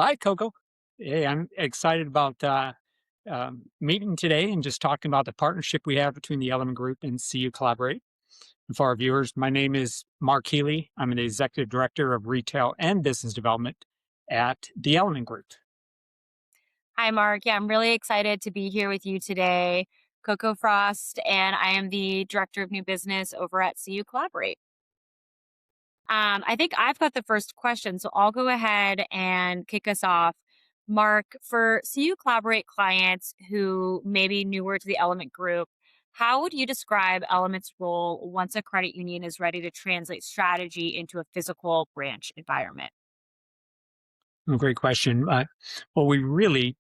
Hi, Coco. Hey, I'm excited about meeting today and just talking about the partnership we have between the Element Group and CUCollaborate. And for our viewers, my name is Marc Healy. I'm the Executive Director of Retail and Business Development at the Element Group. Hi, Mark. Yeah, I'm really excited to be here with you today. Coco Frost, and I am the Director of New Business over at CUCollaborate. I think I've got the first question, so I'll go ahead and kick us off. Mark, for CUCollaborate clients who may be newer to the Element Group, how would you describe Element's role once a credit union is ready to translate strategy into a physical branch environment? Great question. What we really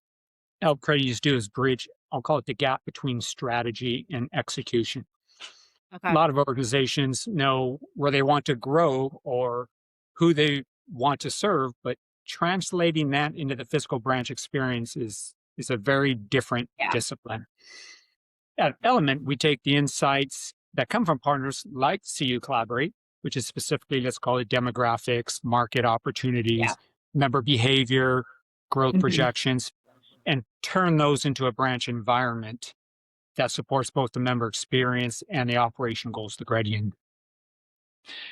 help credit unions do is bridge, I'll call it the gap between strategy and execution. A Okay. lot of organizations know where they want to grow or who they want to serve, but translating that into the physical branch experience is a very different Yeah. discipline. At Element, we take the insights that come from partners like CUCollaborate, which is specifically, let's call it demographics, market Yeah. opportunities, member behavior, growth Hmm. projections, and turn those into a branch environment that supports both the member experience and the operation goals of the credit union.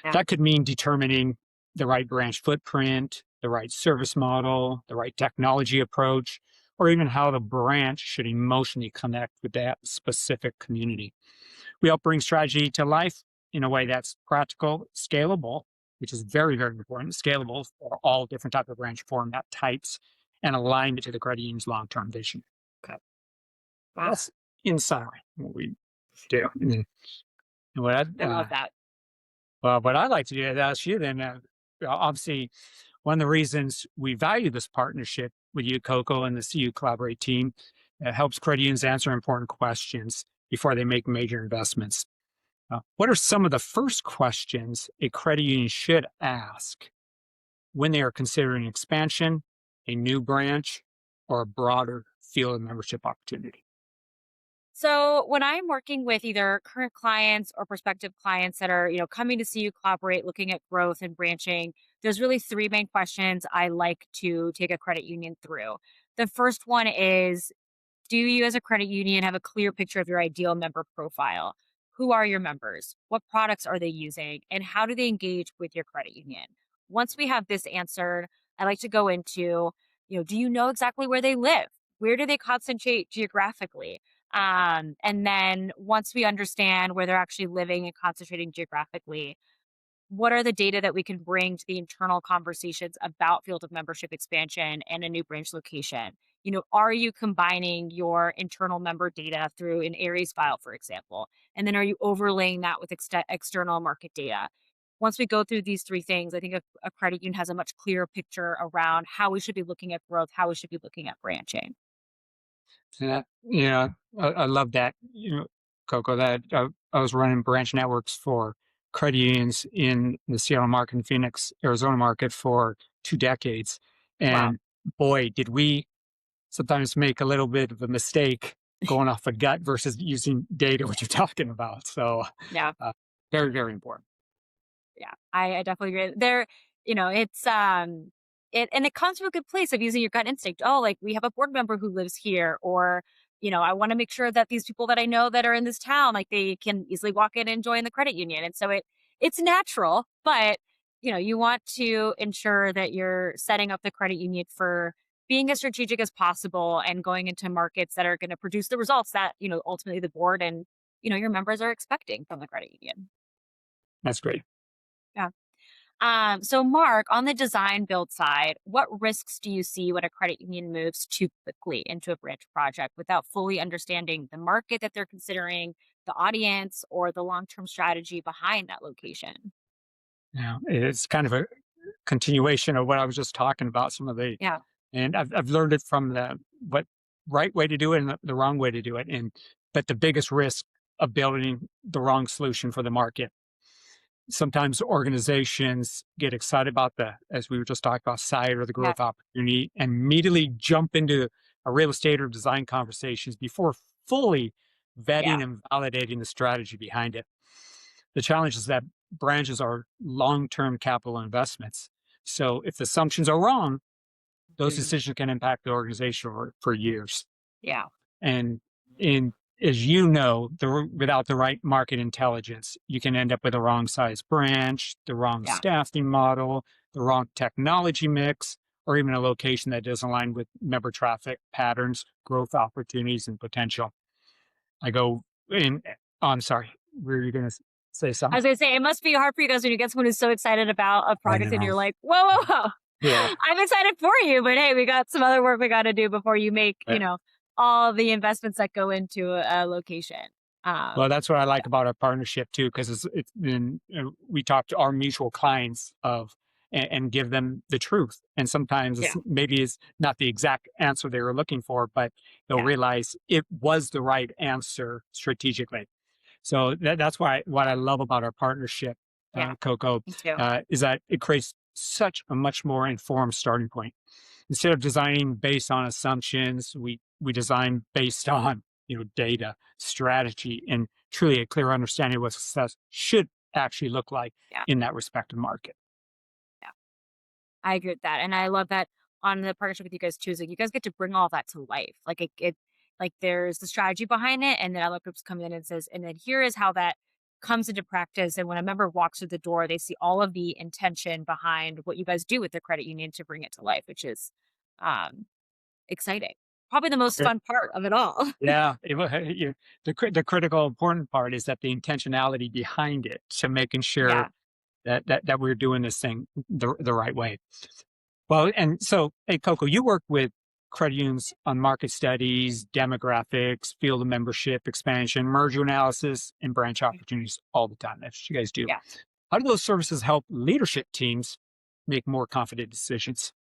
Yeah. That could mean determining the right branch footprint, the right service model, the right technology approach, or even how the branch should emotionally connect with that specific community. We help bring strategy to life in a way that's practical, scalable, which is very, very important, scalable for all different type of branch format types, and aligned to the credit union's long-term vision. Okay. Wow. That's in summary what we do. And what I love that. what I'd like to do is ask you then, obviously, one of the reasons we value this partnership with you, Coco, and the CUCollaborate team helps credit unions answer important questions before they make major investments. What are some of the first questions a credit union should ask when they are considering expansion, a new branch, or a broader field of membership opportunity? So when I'm working with either current clients or prospective clients that are, coming to see you collaborate, looking at growth and branching, there's really three main questions I like to take a credit union through. The first one is, do you as a credit union have a clear picture of your ideal member profile? Who are your members? What products are they using? And how do they engage with your credit union? Once we have this answered, I like to go into, do you know exactly where they live? Where do they concentrate geographically? And then once we understand where they're actually living and concentrating geographically, what are the data that we can bring to the internal conversations about field of membership expansion and a new branch location? Are you combining your internal member data through an Aries file, for example? And then are you overlaying that with external market data? Once we go through these three things, I think a credit union has a much clearer picture around how we should be looking at growth, how we should be looking at branching. Yeah, yeah, I love that. Coco, that I was running branch networks for credit unions in the Seattle market and Phoenix, Arizona market for 2 decades. Wow. And boy, did we sometimes make a little bit of a mistake going off a gut versus using data, what you're talking about. So, Yeah. uh, very, very important. Yeah, I definitely agree. It's and it comes from a good place of using your gut instinct. Oh, like we have a board member who lives here, or I want to make sure that these people that I know that are in this town, like they can easily walk in and join the credit union. And so it's natural, but you want to ensure that you're setting up the credit union for being as strategic as possible and going into markets that are going to produce the results that, ultimately the board and, your members are expecting from the credit union. That's great. Yeah. So, Mark, on the design build side, what risks do you see when a credit union moves too quickly into a branch project without fully understanding the market that they're considering, the audience, or the long term strategy behind that location? Yeah, it's kind of a continuation of what I was just talking about. Yeah. And I've learned it from the what right way to do it and the wrong way to do it. And but the biggest risk of building the wrong solution for the market. Sometimes organizations get excited about as we were just talking about, site or the Yeah. growth opportunity, and immediately jump into a real estate or design conversations before fully Yeah. vetting and validating the strategy behind it. The challenge is that branches are long-term capital investments. So if the assumptions are wrong, those Mm, decisions can impact the organization for years. yeah. And in as you know, without the right market intelligence, you can end up with a wrong size branch, the wrong Yeah. staffing model, the wrong technology mix, or even a location that doesn't align with member traffic patterns, growth opportunities, and potential. I go in. Oh, I'm sorry. Were you going to say I something? was gonna say it must be hard for you guys when you get someone who's so excited about a I project and know. you're like, whoa, whoa, whoa. Yeah. I'm excited for you, but hey, we got some other work we got to do before you make, all the investments that go into a location. Well, Um, that's what I like about our partnership too, because it's been we talk to our mutual clients and give them the truth, and sometimes yeah, maybe it's not the exact answer they were looking for, but they'll yeah, realize it was the right answer strategically. So that's why what I love about our partnership, yeah, Coco, me too. is that it creates such a much more informed starting point. Instead of designing based on assumptions, we design based on data, strategy, and truly a clear understanding of what success should actually look like Yeah, in that respective market. yeah. I agree with that, and I love that on the partnership with you guys too. Is like you guys get to bring all that to life. Like like there's the strategy behind it, and then other groups come in and says, and then here is how that comes into practice. And when a member walks through the door, they see all of the intention behind what you guys do with the credit union to bring it to life, which is um, exciting. Probably the most Yeah, fun part of it all. yeah. The critical important part is that the intentionality behind it, so making sure Yeah. that we're doing this thing the right way. Well, and so, hey, Coco, you work with credit unions on market studies, demographics, field of membership expansion, merger analysis, and branch opportunities all the time. That's what you guys do. Yeah. How do those services help leadership teams make more confident decisions?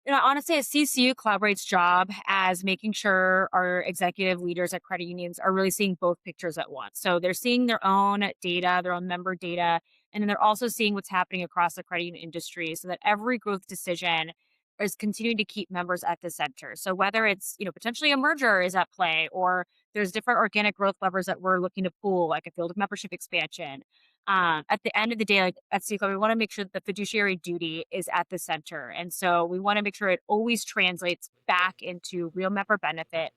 Honestly, I see CUCollaborate's job as making sure our executive leaders at credit unions are really seeing both pictures at once. So they're seeing their own data, their own member data, and then they're also seeing what's happening across the credit union industry so that every growth decision is continuing to keep members at the center. So whether it's, potentially a merger is at play or there's different organic growth levers that we're looking to pull, like a field of membership expansion, at the end of the day, like at CCO, we want to make sure that the fiduciary duty is at the center. And so we want to make sure it always translates back into real member benefit.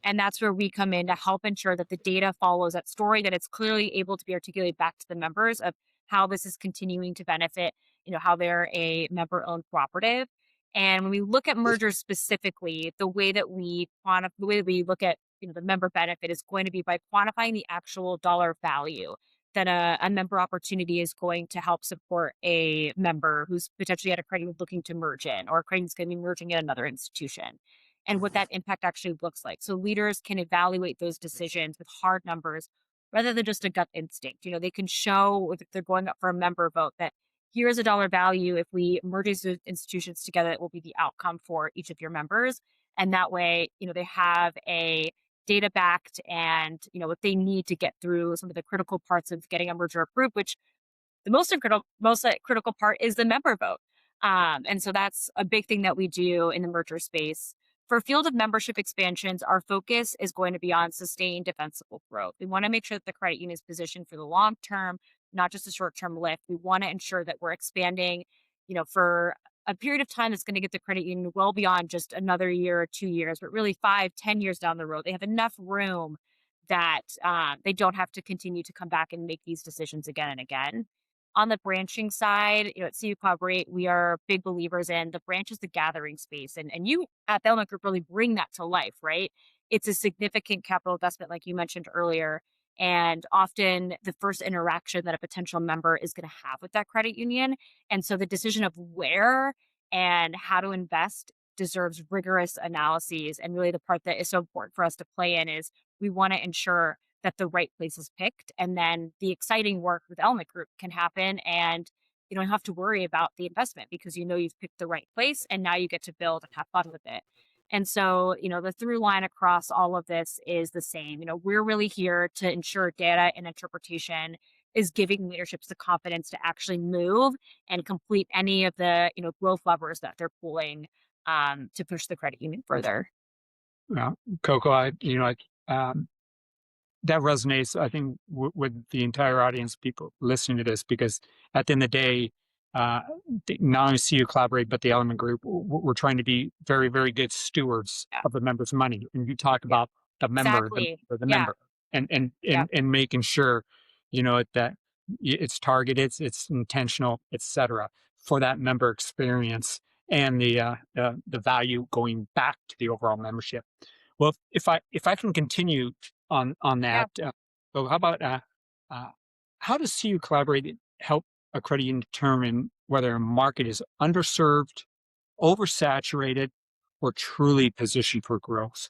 And that's where we come in to help ensure that the data follows that story, that it's clearly able to be articulated back to the members of how this is continuing to benefit, how they're a member owned cooperative. And when we look at mergers specifically, the way that we look at the member benefit is going to be by quantifying the actual dollar value that a member opportunity is going to help support a member who's potentially at a credit union looking to merge in, or a credit union's going to be merging in another institution, and what that impact actually looks like. So leaders can evaluate those decisions with hard numbers rather than just a gut instinct. They can show if they're going up for a member vote that here's a dollar value. If we merge these institutions together, it will be the outcome for each of your members. And that way, they have a data backed and what they need to get through some of the critical parts of getting a merger approved, which the most critical part is the member vote. And so that's a big thing that we do in the merger space. For field of membership expansions, our focus is going to be on sustained defensible growth. We want to make sure that the credit union is positioned for the long term, not just a short term lift. We want to ensure that we're expanding, for a period of time that's going to get the credit union well beyond just another year or 2 years, but really 5, 10 years down the road. They have enough room that they don't have to continue to come back and make these decisions again and again. On the branching side, at CU Collaborate, we are big believers in the branch is the gathering space. And you at the Element Group really bring that to life, right? It's a significant capital investment, like you mentioned earlier. And often the first interaction that a potential member is going to have with that credit union. And so the decision of where and how to invest deserves rigorous analyses. And really, the part that is so important for us to play in is we want to ensure that the right place is picked. And then the exciting work with Element Group can happen. And you don't have to worry about the investment because you've picked the right place and now you get to build and have fun with it. And so, the through line across all of this is the same. We're really here to ensure data and interpretation is giving leaderships the confidence to actually move and complete any of the, growth levers that they're pulling to push the credit union further. Well, Coco, um, that resonates, I think, with the entire audience, people listening to this, because at the end of the day, uh, not only CUCollaborate, but the Element Group, we're trying to be very, very good stewards Yeah. of the members' money. And you talk Yeah. about the member, Exactly. the Yeah. member, and Yeah. making sure, that it's targeted, it's intentional, etc., for that member experience and the value going back to the overall membership. Well, if I can continue on Yeah. that, so how about uh, how does CU Collaborate help a credit union determine whether a market is underserved, oversaturated, or truly positioned for growth?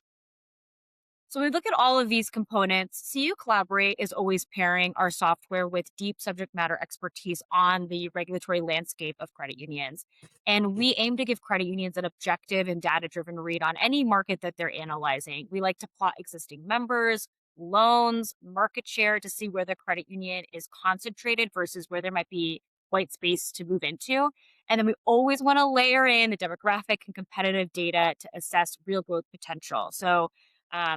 So we look at all of these components. CU Collaborate is always pairing our software with deep subject matter expertise on the regulatory landscape of credit unions. And we aim to give credit unions an objective and data driven read on any market that they're analyzing. We like to plot existing members, loans, market share to see where the credit union is concentrated versus where there might be white space to move into. And then we always want to layer in the demographic and competitive data to assess real growth potential. So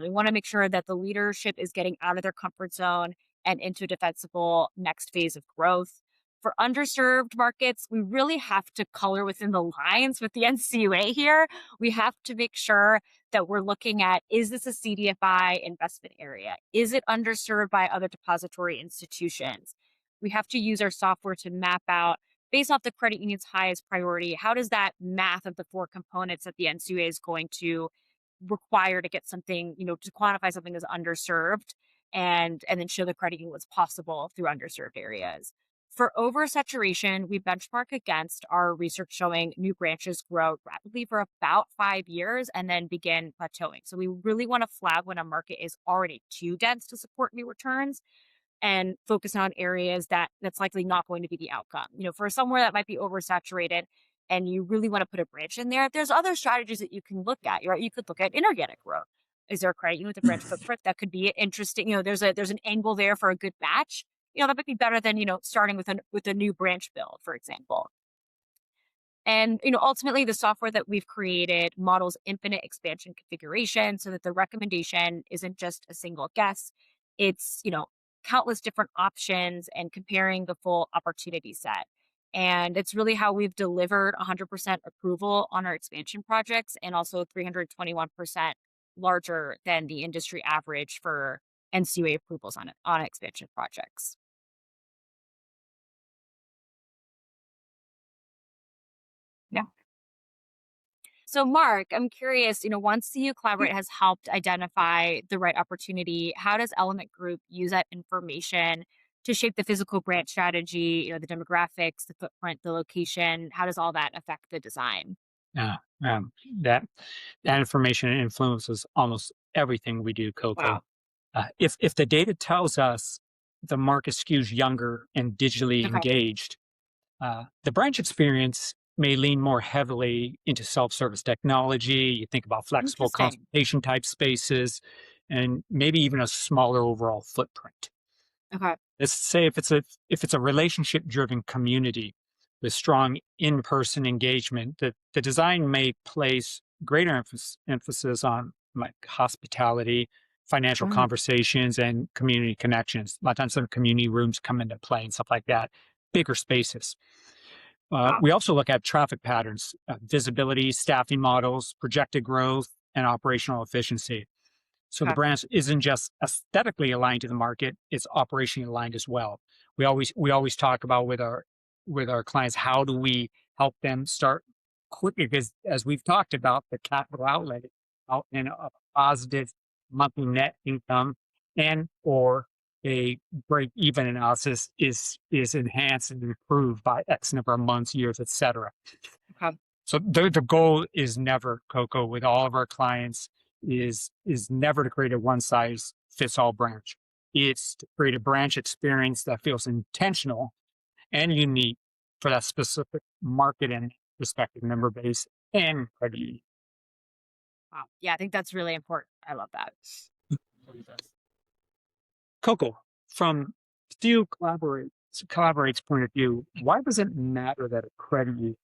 we want to make sure that the leadership is getting out of their comfort zone and into a defensible next phase of growth. For underserved markets, we really have to color within the lines with the NCUA here. We have to make sure that we're looking at, is this a CDFI investment area? Is it underserved by other depository institutions? We have to use our software to map out, based off the credit union's highest priority, how does that math of the four components that the NCUA is going to require to get something, to quantify something as underserved and then show the credit union what's possible through underserved areas. For oversaturation, we benchmark against our research showing new branches grow rapidly for about 5 years and then begin plateauing. So we really want to flag when a market is already too dense to support new returns and focus on areas that's likely not going to be the outcome. For somewhere that might be oversaturated and you really want to put a branch in there, there's other strategies that you can look at. You could look at inorganic growth. Is there a credit union with a branch footprint that could be interesting? There's an angle there for a good match. That might be better than starting with a new branch build, for example. And ultimately, the software that we've created models infinite expansion configuration so that the recommendation isn't just a single guess. It's countless different options and comparing the full opportunity set. And it's really how we've delivered 100% approval on our expansion projects and also 321% larger than the industry average for NCUA approvals on expansion projects. Yeah. So, Mark, I'm curious, once CU Collaborate has helped identify the right opportunity, how does Element Group use that information to shape the physical branch strategy, the demographics, the footprint, the location? How does all that affect the design? Uh, um, that that information influences almost everything we do, Coco. Wow. If the data tells us the market skews younger and digitally Okay. engaged, the branch experience may lean more heavily into self-service technology. You think about flexible Interesting. consultation type spaces, and maybe even a smaller overall footprint. Okay. Let's say if it's a relationship driven community with strong in-person engagement, the design may place greater emphasis on like hospitality, financial Mm, conversations, and community connections. A lot of times some community rooms come into play and stuff like that. Bigger spaces. wow. We also look at traffic patterns, visibility, staffing models, projected growth, and operational efficiency. So the Okay. brand isn't just aesthetically aligned to the market; it's operationally aligned as well. We always talk about with our clients, how do we help them start quickly? Because as we've talked about, the capital outlay out in a positive monthly net income and or a break even analysis is enhanced and improved by X number of months, years, etc. Okay. So the goal is never, Coco, with all of our clients is never to create a one size fits all branch. It's to create a branch experience that feels intentional and unique for that specific market and respective member base and credit union. Wow. Yeah, I think that's really important. I love that. Coco, from Collaborate's point of view, why does it matter that a credit union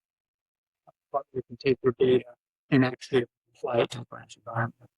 partner can take your data and actually apply it to a branch environment?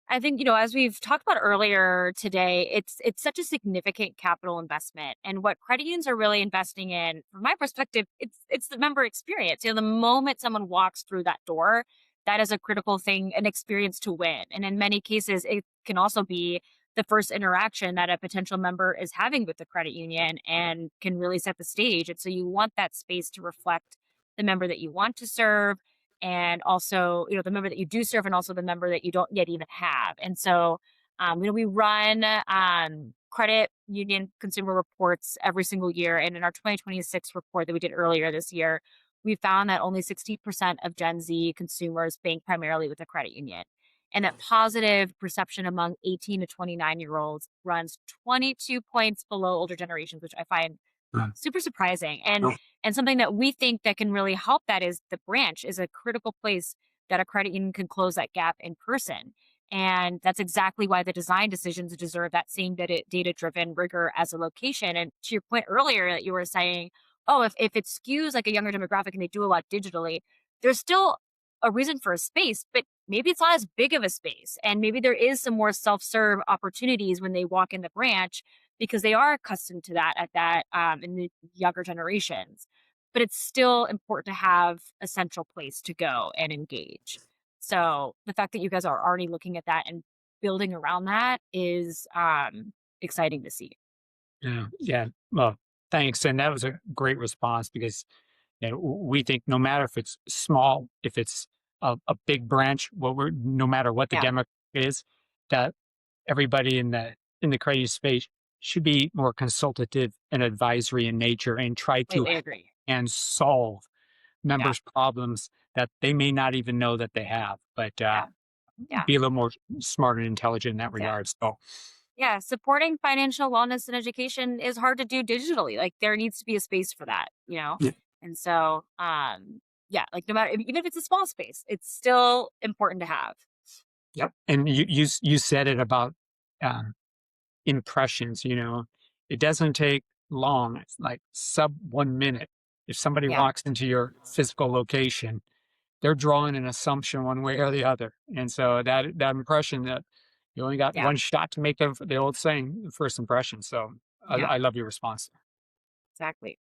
I think, as we've talked about earlier today, it's such a significant capital investment. And what credit unions are really investing in, from my perspective, it's the member experience. The moment someone walks through that door, that is a critical thing, an experience to win. And in many cases, it can also be the first interaction that a potential member is having with the credit union and can really set the stage. And so you want that space to reflect the member that you want to serve, and also, the member that you do serve, and also the member that you don't yet even have. And so, we run credit union consumer reports every single year. And in our 2026 report that we did earlier this year, we found that only 60% of Gen Z consumers bank primarily with a credit union. And that positive perception among 18 to 29-year-olds runs 22 points below older generations, which I find super surprising. And something that we think that can really help that is the branch is a critical place that a credit union can close that gap in person. And that's exactly why the design decisions deserve that same data driven rigor as a location. And to your point earlier that you were saying, oh, if it skews like a younger demographic and they do a lot digitally, there's still a reason for a space, but maybe it's not as big of a space. And maybe there is some more self serve opportunities when they walk in the branch because they are accustomed to that in the younger generations. But it's still important to have a central place to go and engage. So the fact that you guys are already looking at that and building around that is exciting to see. Yeah, yeah. Well, thanks. And that was a great response because we think no matter if it's small, if it's a big branch, no matter what the Yeah, demo is, that everybody in the creative space should be more consultative and advisory in nature and try to completely agree. and solve Yeah, members' problems that they may not even know that they have, but yeah, yeah, be a little more smart and intelligent in that yeah. regard. So, Yeah, supporting financial wellness and education is hard to do digitally. Like there needs to be a space for that. yeah, And so, yeah, like no matter even if it's a small space, it's still important to have. yep. And you said it about um, impressions. It doesn't take long. It's like sub 1 minute. If somebody Yeah, walks into your physical location, they're drawing an assumption one way or the other. And so that impression that you only got yeah, one shot to make the old saying, the first impression. So yeah, I love your response. exactly.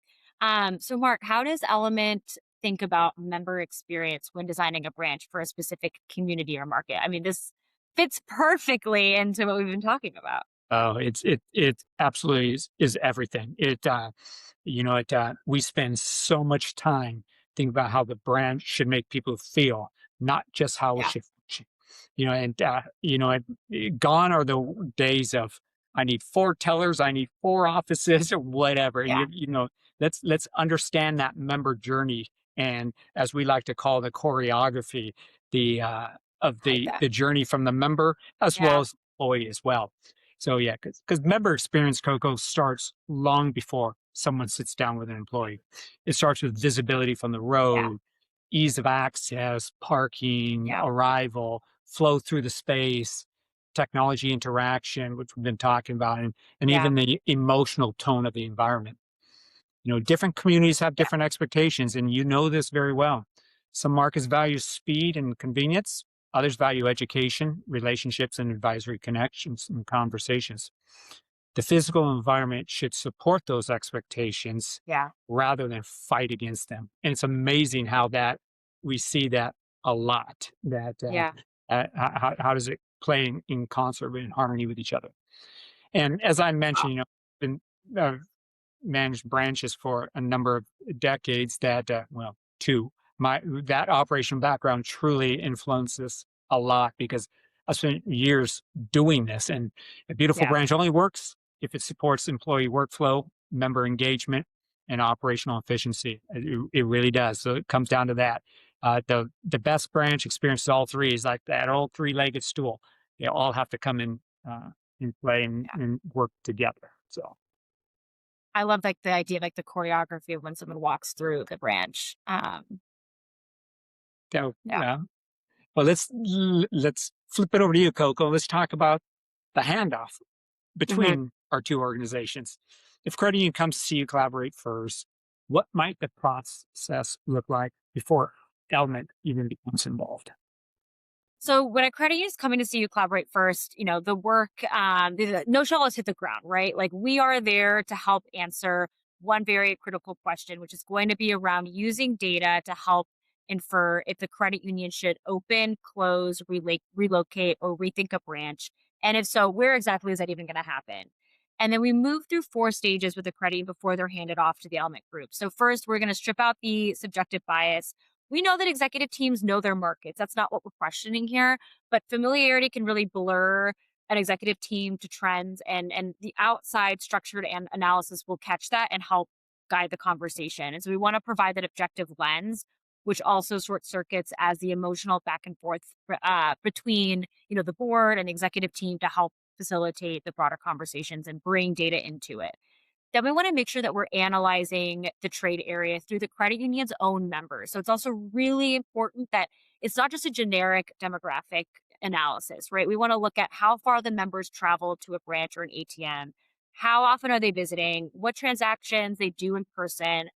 So Mark, how does Element think about member experience when designing a branch for a specific community or market? I mean, this fits perfectly into what we've been talking about. Oh, it absolutely is everything. We spend so much time thinking about how the brand should make people feel, not just how it Yeah, should function. Gone are the days of I need four tellers, I need four offices, or whatever. And yeah, let's understand that member journey, and as we like to call the choreography, the of I like that. the journey from the member as well Yeah, as employee as well. So yeah, because member experience, Coco, starts long before someone sits down with an employee. It starts with visibility from the yeah, road, ease of access, parking, yeah, arrival, flow through the space, technology interaction, which we've been talking about, and yeah, even the emotional tone of the environment. Different communities have yeah, different expectations, and you know this very well. Some markets value speed and convenience. Others value education, relationships, and advisory connections and conversations. The physical environment should support those expectations yeah, rather than fight against them. And it's amazing how that we see that a lot. That yeah, how does it play in concert and in harmony with each other? And as I mentioned, been uh, managed branches for a number of decades that, two, that operational background truly influences a lot because I spent years doing this. And a beautiful yeah. branch only works if it supports employee workflow, member engagement, and operational efficiency. It really does. So it comes down to that. The best branch experiences all three is like that old three-legged stool. They all have to come in play and work together. So. I love like the idea of like the choreography of when someone walks through the branch. So, Yeah. well, let's flip it over to you, Coco. Let's talk about the handoff Hmm. between our two organizations. If credit union comes to see you collaborate first, what might the process look like before Element even becomes involved? So when a credit union is coming to see you collaborate first, the work, no shell has hit the ground, right? Like we are there to help answer one very critical question, which is going to be around using data to help infer if the credit union should open, close, relocate, or rethink a branch. And if so, where exactly is that even going to happen? And then we move through 4 stages with the credit union before they're handed off to the element group. So first, we're going to strip out the subjective bias. We know that executive teams know their markets. That's not what we're questioning here, but familiarity can really blur an executive team to trends, and the outside structured and analysis will catch that and help guide the conversation. And so we want to provide that objective lens, which also short circuits as the emotional back and forth between the board and executive team to help facilitate the broader conversations and bring data into it. Then we want to make sure that we're analyzing the trade area through the credit union's own members. So it's also really important that it's not just a generic demographic analysis, right? We want to look at how far the members travel to a branch or an ATM, how often are they visiting, what transactions they do in person,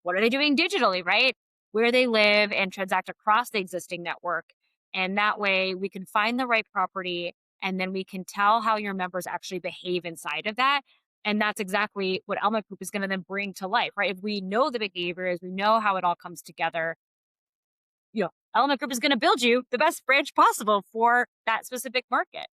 what are they doing digitally, right? Where they live and transact across the existing network. And that way we can find the right property and then we can tell how your members actually behave inside of that. And that's exactly what Element Group is going to then bring to life, right? If we know the behaviors, we know how it all comes together, Element Group is going to build you the best branch possible for that specific market.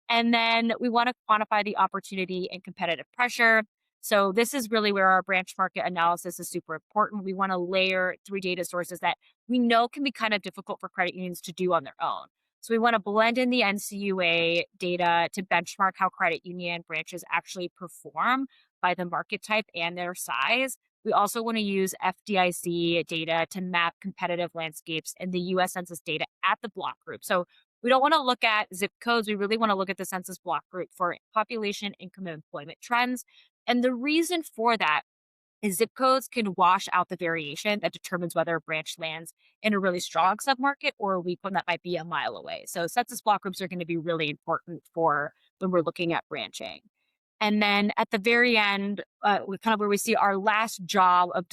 And then we want to quantify the opportunity and competitive pressure. So this is really where our branch market analysis is super important. We want to layer 3 data sources that we know can be kind of difficult for credit unions to do on their own. So we want to blend in the NCUA data to benchmark how credit union branches actually perform by the market type and their size. We also want to use FDIC data to map competitive landscapes and the US Census data at the block group. So we don't want to look at zip codes. We really want to look at the census block group for population, income, and employment trends. And the reason for that is zip codes can wash out the variation that determines whether a branch lands in a really strong submarket or a weak one that might be a mile away. So census block groups are going to be really important for when we're looking at branching. And then at the very end, we kind of where we see our last job of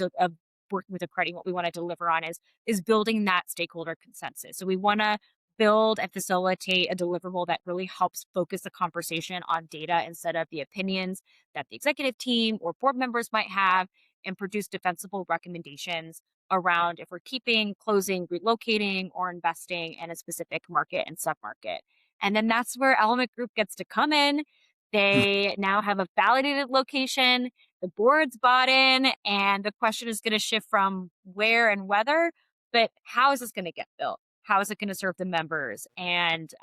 working with a credit, what we want to deliver on is building that stakeholder consensus. So we want to build and facilitate a deliverable that really helps focus the conversation on data instead of the opinions that the executive team or board members might have, and produce defensible recommendations around if we're keeping, closing, relocating, or investing in a specific market and submarket. And then that's where Element Group gets to come in. They now have a validated location, the board's bought in, and the question is going to shift from where and whether, but how is this going to get built? How is it going to serve the members? And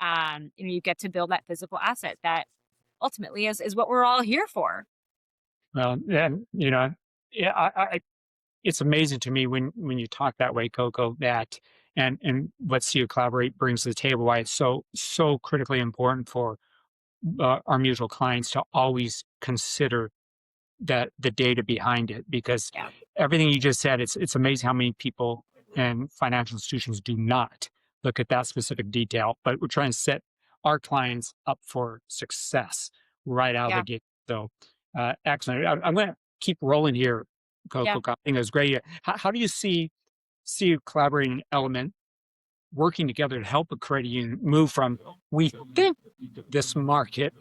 you get to build that physical asset that ultimately is what we're all here for. Well, and yeah, it's amazing to me when you talk that way, Coco, that and what CUCollaborate brings to the table, why it's so critically important for our mutual clients to always consider that the data behind it, because Yeah. everything you just said, it's amazing how many people and financial institutions do not look at that specific detail, but we're trying to set our clients up for success right out of the Yeah. gate. So excellent. I'm going to keep rolling here, Yeah. Coco. I think it was great. How do you see you collaborating element working together to help a credit union move from we think this market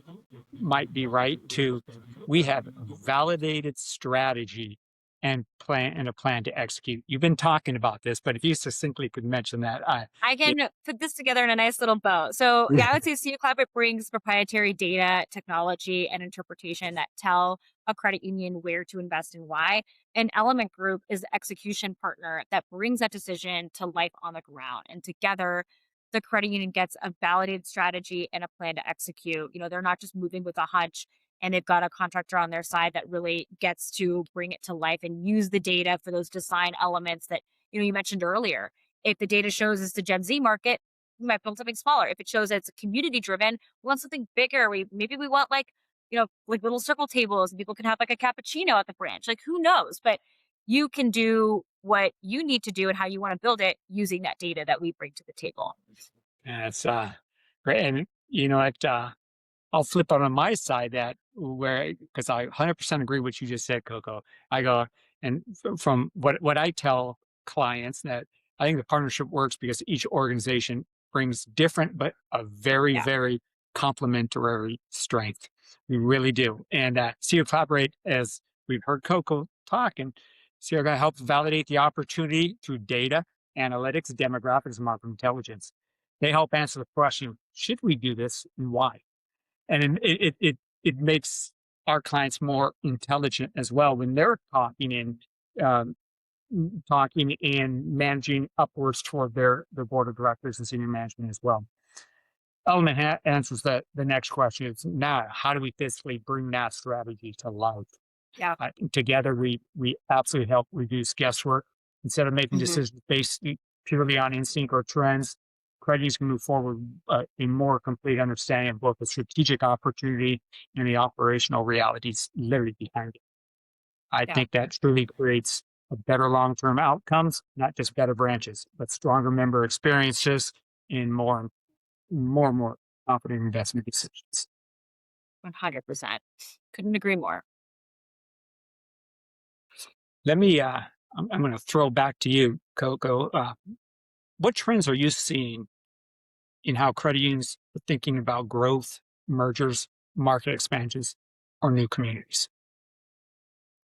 might be right to we have validated strategy and a plan to execute. You've been talking about this, but if you succinctly could mention that, I yeah, can put this together in a nice little bow. So, yeah, I would say CUCollaborate brings proprietary data, technology, and interpretation that tell a credit union where to invest and why. An Element Group is the execution partner that brings that decision to life on the ground. And together, the credit union gets a validated strategy and a plan to execute. They're not just moving with a hunch, and they've got a contractor on their side that really gets to bring it to life and use the data for those design elements that you mentioned earlier. If the data shows it's the Gen Z market, we might build something smaller. If it shows it's community driven, we want something bigger. We want like little circle tables and people can have like a cappuccino at the branch. Like who knows? But you can do what you need to do and how you want to build it using that data that we bring to the table. it's great. And what I'll flip out on my side that where because I 100% agree what you just said, Coco. I go and from what I tell clients that I think the partnership works because each organization brings different but a very, Yeah. very complementary strength. We really do. And CU Collaborate, as we've heard Coco talk, and CU going to help validate the opportunity through data, analytics, demographics, and market intelligence. They help answer the question: should we do this, and why? And it makes our clients more intelligent as well when they're um, talking and managing upwards toward their board of directors and senior management as well. Element answers the next question is now how do we physically bring that strategy to life? Yeah. Together, we absolutely help reduce guesswork. Instead of making Hmm. decisions based purely on instinct or trends, creditors can move forward a more complete understanding of both the strategic opportunity and the operational realities literally behind it. I Yeah. think that truly creates a better long-term outcomes, not just better branches, but stronger member experiences and more confident investment decisions. 100%. Couldn't agree more. Let me, I'm going to throw back to you, Coco. What trends are you seeing in how credit unions are thinking about growth, mergers, market expansions, or new communities?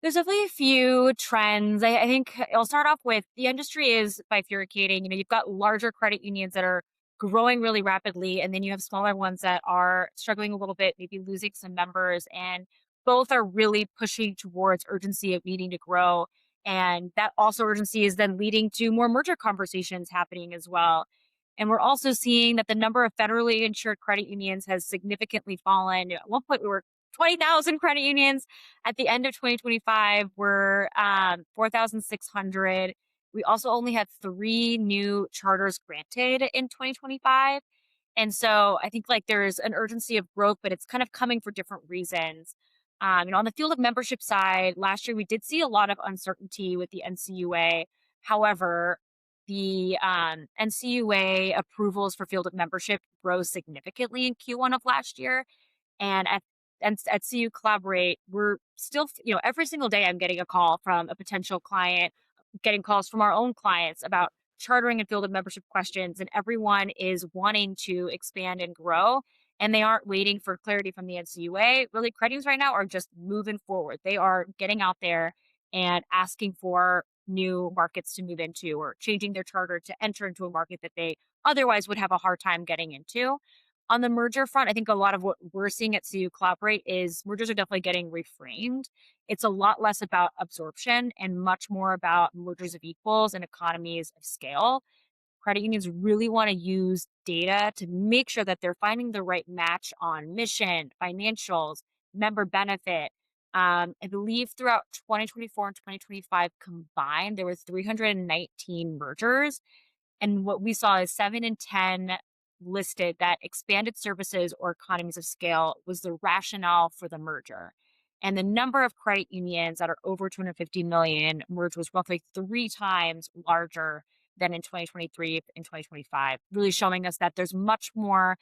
There's definitely a few trends. I think I'll start off with the industry is bifurcating. You've got larger credit unions that are growing really rapidly, and then you have smaller ones that are struggling a little bit, maybe losing some members. And both are really pushing towards urgency of needing to grow. And that also urgency is then leading to more merger conversations happening as well. And we're also seeing that the number of federally insured credit unions has significantly fallen. At one point, we were 20,000 credit unions. At the end of 2025, we're 4,600. We also only had 3 new charters granted in 2025. And so I think like there's an urgency of growth, but it's kind of coming for different reasons. On the field of membership side, last year we did see a lot of uncertainty with the NCUA. However, the NCUA approvals for field of membership rose significantly in Q1 of last year. And at CUCollaborate, we're still, every single day I'm getting a call from a potential client, getting calls from our own clients about chartering and field of membership questions, and everyone is wanting to expand and grow. And they aren't waiting for clarity from the NCUA. Really, credit unions right now are just moving forward. They are getting out there and asking for new markets to move into or changing their charter to enter into a market that they otherwise would have a hard time getting into. On the merger front, I think a lot of what we're seeing at CUCollaborate is mergers are definitely getting reframed. It's a lot less about absorption and much more about mergers of equals and economies of scale. Credit unions really want to use data to make sure that they're finding the right match on mission, financials, member benefit. I believe throughout 2024 and 2025 combined, there were 319 mergers, and what we saw is 7 in 10 listed that expanded services or economies of scale was the rationale for the merger. And the number of credit unions that are over 250 million merged was roughly 3 times larger than in 2023 and 2025, really showing us that there's much more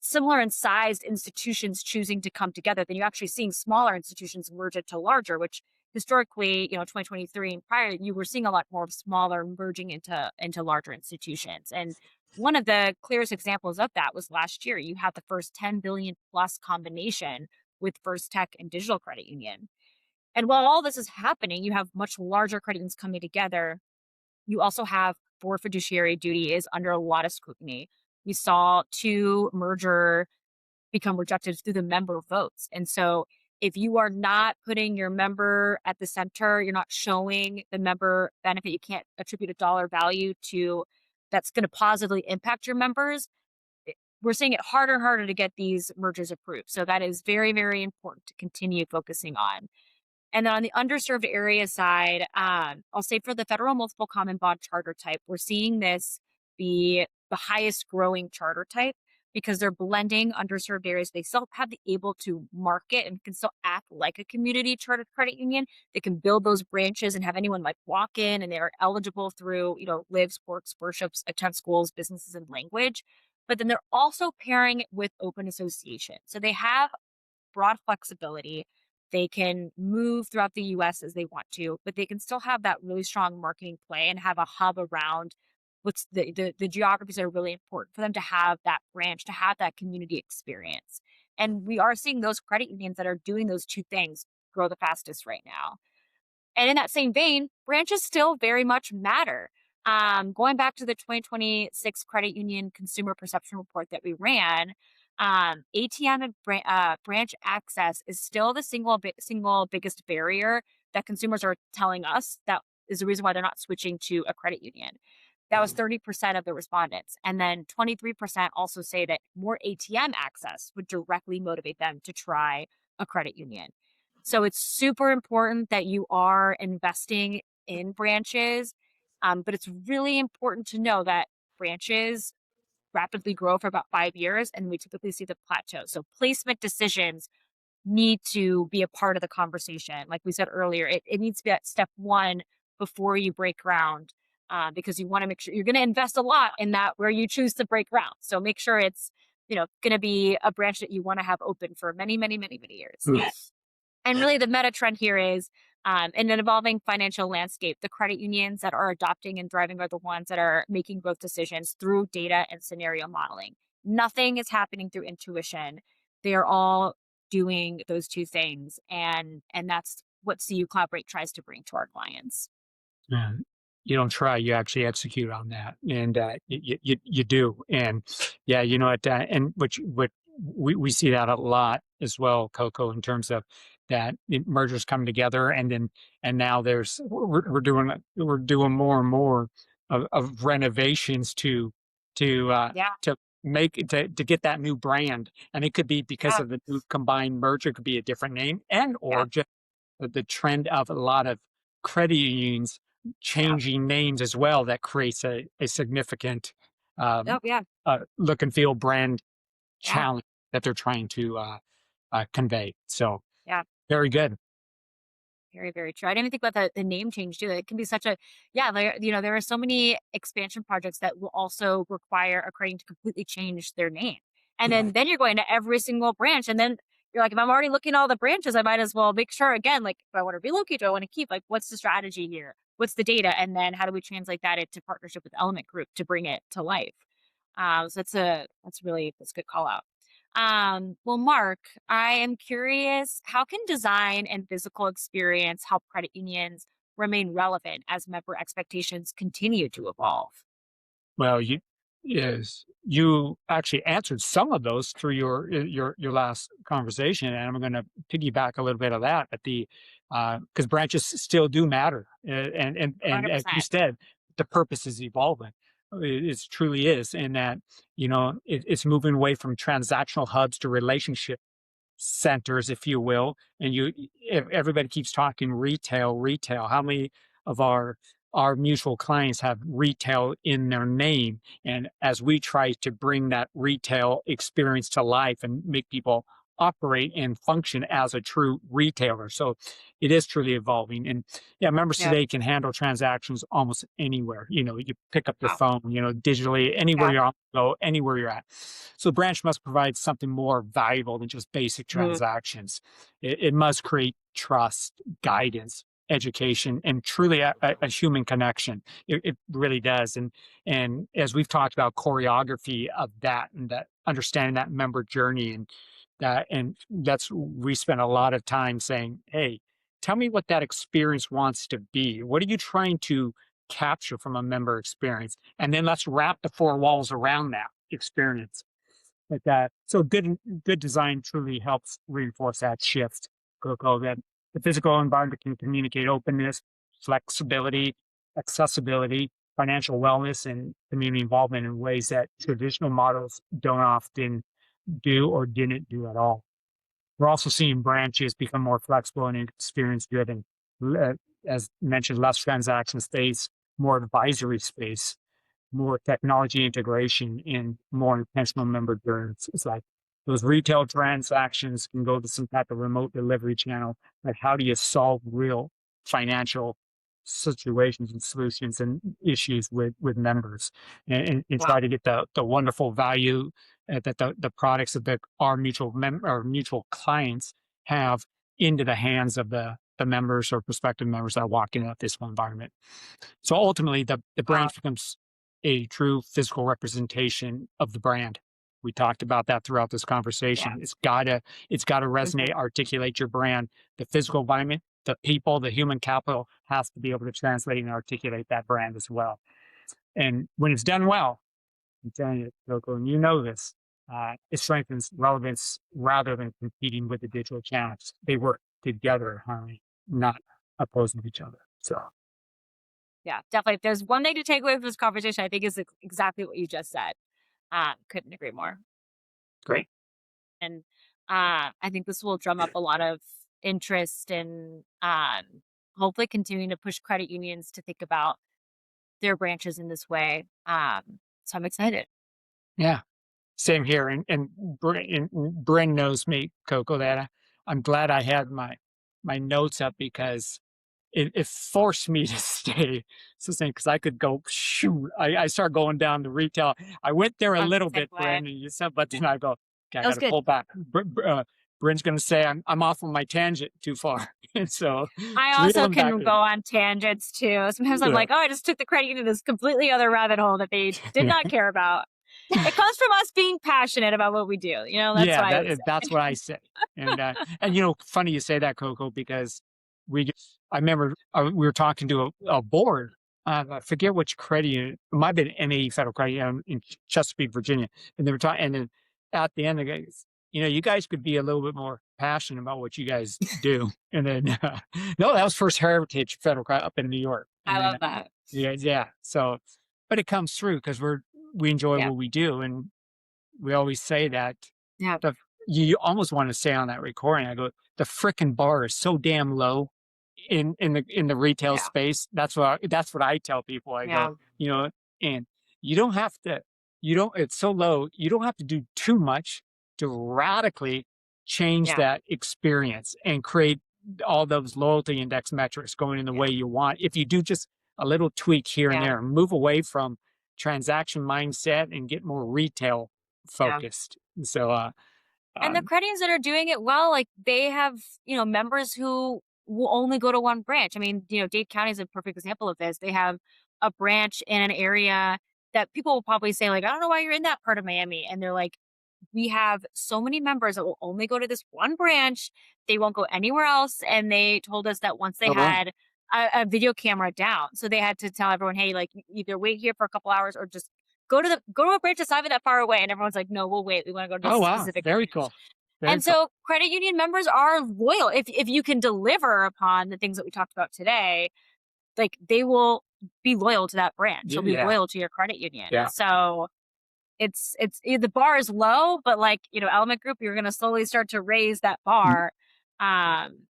similar in sized institutions choosing to come together, then you're actually seeing smaller institutions merge into larger, which historically, 2023 and prior, you were seeing a lot more of smaller merging into larger institutions. And one of the clearest examples of that was last year. You had the first 10 billion plus combination with First Tech and Digital Credit Union. And while all this is happening, you have much larger credit unions coming together. You also have board fiduciary duty is under a lot of scrutiny. We saw 2 merger become rejected through the member votes. And so if you are not putting your member at the center, you're not showing the member benefit, you can't attribute a dollar value to that's going to positively impact your members. We're seeing it harder and harder to get these mergers approved. So that is very, very important to continue focusing on. And then on the underserved area side, I'll say for the federal multiple common bond charter type, we're seeing this be the highest growing charter type because they're blending underserved areas. They still have the able to market and can still act like a community chartered credit union. They can build those branches and have anyone like walk in and they are eligible through, lives, works, worships, attend schools, businesses, and language. But then they're also pairing it with open association. So they have broad flexibility. They can move throughout the US as they want to, but they can still have that really strong marketing play and have a hub around what's the geographies that are really important for them to have that branch, to have that community experience. And we are seeing those credit unions that are doing those two things grow the fastest right now. And in that same vein, branches still very much matter. Going back to the 2026 Credit Union Consumer Perception Report that we ran, ATM and branch access is still the single biggest barrier that consumers are telling us that is the reason why they're not switching to a credit union. That was 30% of the respondents. And then 23% also say that more ATM access would directly motivate them to try a credit union. So it's super important that you are investing in branches. But it's really important to know that branches rapidly grow for about 5 years and we typically see the plateau. So placement decisions need to be a part of the conversation. Like we said earlier, it needs to be at step one before you break ground, because you want to make sure you're going to invest a lot in that where you choose to break ground. So make sure it's, going to be a branch that you want to have open for many, many, many, many years. Mm. And really, the meta trend here is in an evolving financial landscape, the credit unions that are adopting and thriving are the ones that are making growth decisions through data and scenario modeling. Nothing is happening through intuition. They are all doing those two things, and that's what CUCollaborate tries to bring to our clients. Yeah. You don't try, you actually execute on that, and you do. And yeah, you know what, and what we see that a lot as well, Coco, in terms of that mergers come together, and now we're doing more and more of renovations Yeah, to to get that new brand, and it could be because yeah, of the new combined merger, it could be a different name, and yeah, or just the trend of a lot of credit unions yeah. changing names as well, that creates a significant Oh, um, yeah, look and feel brand yeah, challenge that they're trying to convey. So yeah. very good. Very, very true. I didn't even think about the name change too. It can be such a yeah, there are so many expansion projects that will also require a credit to completely change their name. And then you're going to every single branch. And then you're like, if I'm already looking at all the branches, I might as well make sure again, like if I want to relocate, do I want to keep? Like, what's the strategy here? What's the data? And then how do we translate that into partnership with Element Group to bring it to life? So that's a good call out. Well, Mark, I am curious, how can design and physical experience help credit unions remain relevant as member expectations continue to evolve? Well, you actually answered some of those through your last conversation, and I'm going to piggyback a little bit of that at the because branches still do matter, and as you 100%. said, the purpose is evolving. It truly is, in that it's moving away from transactional hubs to relationship centers, if you will. And everybody keeps talking retail, retail. How many of our mutual clients have retail in their name? And as we try to bring that retail experience to life and make people operate and function as a true retailer. So it is truly evolving. And yeah, members Yep. today can handle transactions almost anywhere. You pick up your Wow. phone, digitally, anywhere Yeah. you're on the go, anywhere you're at. So the branch must provide something more valuable than just basic Mhm. transactions. It must create trust, guidance, education, and truly a human connection. It really does. And as we've talked about choreography of that, and that understanding that member journey, and that's we spent a lot of time saying, hey, tell me what that experience wants to be. What are you trying to capture from a member experience? And then let's wrap the four walls around that experience like that. So good design truly helps reinforce that shift, Coco, that the physical environment can communicate openness, flexibility, accessibility, financial wellness, and community involvement in ways that traditional models don't often do or didn't do at all. We're also seeing branches become more flexible and experience driven. As mentioned, less transaction space, more advisory space, more technology integration, and more intentional member journeys. It's like those retail transactions can go to some type of remote delivery channel. Like, how do you solve real financial situations and solutions and issues with members, and try Wow. to get the wonderful value that the products of our our mutual clients have into the hands of the members or prospective members that walk into that physical environment. So ultimately, the Wow. branch becomes a true physical representation of the brand. We talked about that throughout this Yeah. conversation. It's gotta resonate, Mhm. articulate your brand. The physical environment, the people, the human capital has to be able to translate and articulate that brand as well. And when it's done well, I'm telling you, Coco, and you know this, it strengthens relevance rather than competing with the digital channels. They work together in harmony, not opposing each other. So Yeah, definitely. If there's one thing to take away from this conversation, I think is exactly what you just said. Couldn't agree more. great. And I think this will drum up a lot of interest and hopefully continuing to push credit unions to think about their branches in this way. So I'm excited. Yeah. Same here, and Bryn knows me, Coco, that I'm glad I had my notes up because it forced me to stay succinct because I could go, shoot, I started going down the retail. I went there a I'm little the same bit, way. Bryn, and you said, but then I go, "Okay, I That was gotta good. pull back." Bryn's gonna say I'm off on my tangent too far, and so I also reeling back can go in. on tangents too. Sometimes I'm Yeah. like, oh, I just took the credit union to this completely other rabbit hole that they did not care about. It comes from us being passionate about what we do. That's Yeah, what I would say. that's what I say. And funny you say that, Coco, because I remember we were talking to a board. I forget which credit union. It might have been MAE Federal Credit Union in Chesapeake, Virginia, and they were talking. And then at the end, the guys, you guys could be a little bit more passionate about what you guys do. And then no, that was First Heritage Federal Credit up in New York. I And then love that. yeah. So, but it comes through because we enjoy Yeah. what we do, and we always say that Yeah. the you almost want to say on that recording, I go, the frickin' bar is so damn low in the retail Yeah. space. That's what I tell people. I go, Yeah. and you don't have to, it's so low, you don't have to do too much to radically change Yeah. that experience and create all those loyalty index metrics going in the Yeah. way you want. If you do just a little tweak here and Yeah. there, move away from transaction mindset and get more retail Yeah. focused. So, And the um, credit unions that are doing it well, like they have, members who will only go to one branch. I mean, Dade County is a perfect example of this. They have a branch in an area that people will probably say, like, I don't know why you're in that part of Miami. And they're like, we have so many members that will only go to this one branch. They won't go anywhere else. And they told us that once they oh, wow. had a video camera down, so they had to tell everyone, hey, like either wait here for a couple hours or just go to a branch that's not even that far away. And everyone's like, no, we'll wait. We want to go to this Oh, wow. specific Very branch. cool. Very And cool. so credit union members are loyal. If you can deliver upon the things that we talked about today, like they will be loyal to that branch. They'll be Yeah. loyal to your credit union. Yeah. So the bar is low, but like, Element Group, you're gonna slowly start to raise that Mm, bar.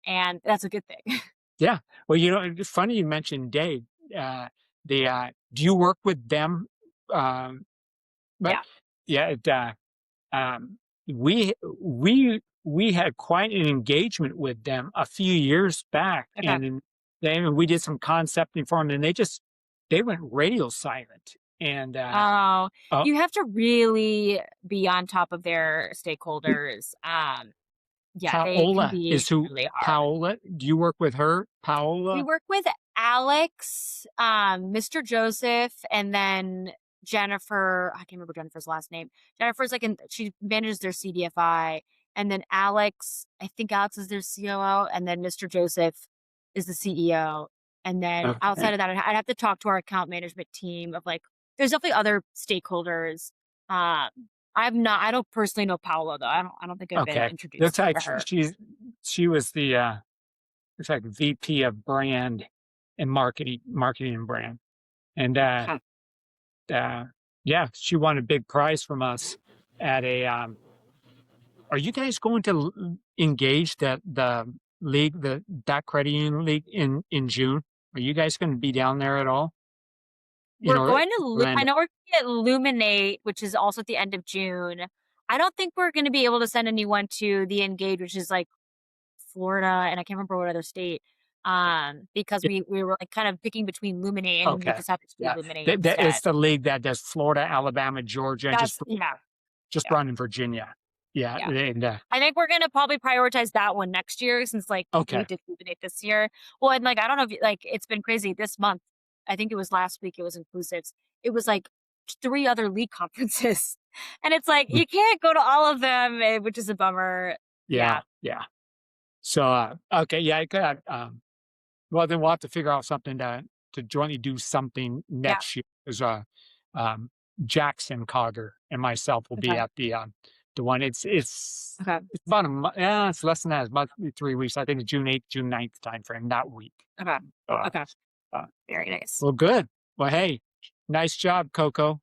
And that's a good thing. yeah. Well, it's funny you mentioned Dave. Do you work with them? But Yeah. yeah, um, we had quite an engagement with them a few years back, Okay. and we did some concepting for them, and they went radio silent. And Oh, uh, you have to really be on top of their stakeholders. Yeah, they can Paola be is who really hard. Paola. Do you work with her, We Paola? work with Alex, Mr. Joseph, and then Jennifer. I can't remember Jennifer's last name. Jennifer's she manages their CDFI, and then Alex. I think Alex is their COO, and then Mr. Joseph is the CEO. And then outside Okay. of that, I'd have to talk to our account management team of like. There's definitely other stakeholders. Um, I don't personally know Paula though. I don't think I've been Okay. Looks introduced like to her. she was the looks like VP of brand and marketing and brand. And Huh. uh yeah, she won a big prize from us at a are you guys going to engage the league, that credit union league in June? Are you guys going to be down there at all? We're going to I Orlando. know we're gonna get Illuminate, which is also at the end of June. I don't think we're gonna be able to send anyone to the Engage, which is like Florida, and I can't remember what other state. Because Yeah, we were like kind of picking between Luminate, and we okay. just have to do Yeah. Illuminate instead. It's the league that does Florida, Alabama, Georgia, and That's yeah, just yeah, run in Virginia. Yeah, yeah. and I think we're gonna probably prioritize that one next year since like we okay. did Luminate this year. Well, and like I don't know if like it's been crazy this month. I think it was last week, it was inclusives. It was like 3 other league conferences. And it's like, Mm. you can't go to all of them, which is a bummer. Yeah, Yeah. yeah. So, okay, yeah, I got, well, then we'll have to figure out something to jointly do something Yeah. next year. Because um, Jackson Cogger and myself will be Okay. at the one. Okay. It's about a month. Yeah, it's less than that. It's about 3 weeks. I think it's June 8th, June 9th timeframe that week. Okay. Uh, Okay. uh, Very nice. well, good. Well, hey, nice job, Coco.